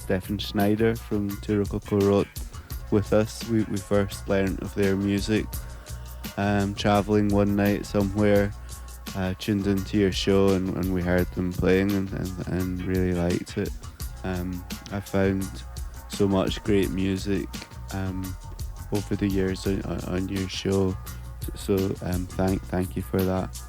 Stefan Schneider from Two Rococo wrote with us. We first learnt of their music travelling one night somewhere, tuned into your show and we heard them playing and really liked it. I found so much great music over the years on your show, so thank you for that.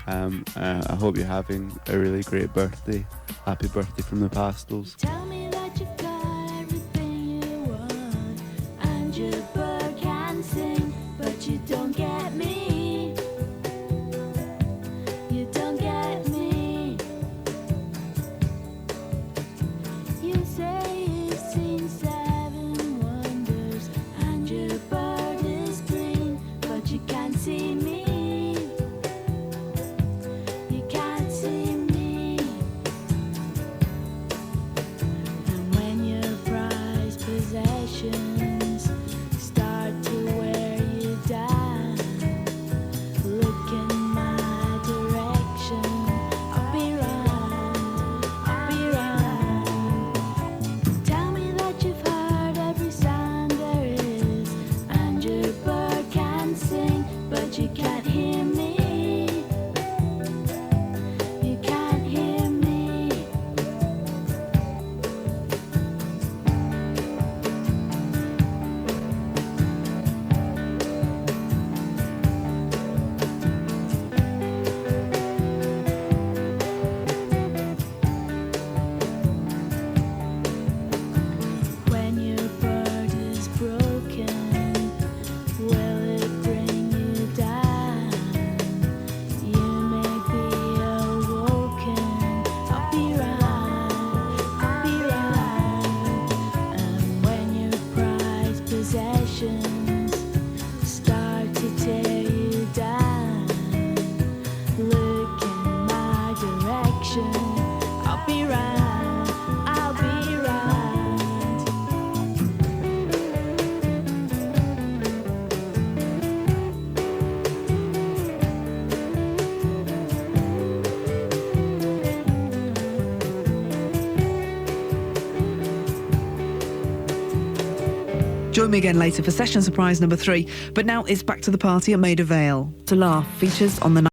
I hope you're having a really great birthday. Happy birthday from the Pastels. Tell me that you've got everything you want, and your bird can sing, but you don't get me. You don't get me. You say you've seen 7 wonders, and your bird is green, but you can't see me. Start to wear you down. Look in my direction. I'll be round. Tell me that you've heard every sound there is, and your bird can sing, but you can't hear me. You can't hear me. Start to tear you down. Look in my direction. I'll be round. I'll be round. Join me again later for session surprise number 3. But now it's back to the party at Maida Vale. To Laugh features on the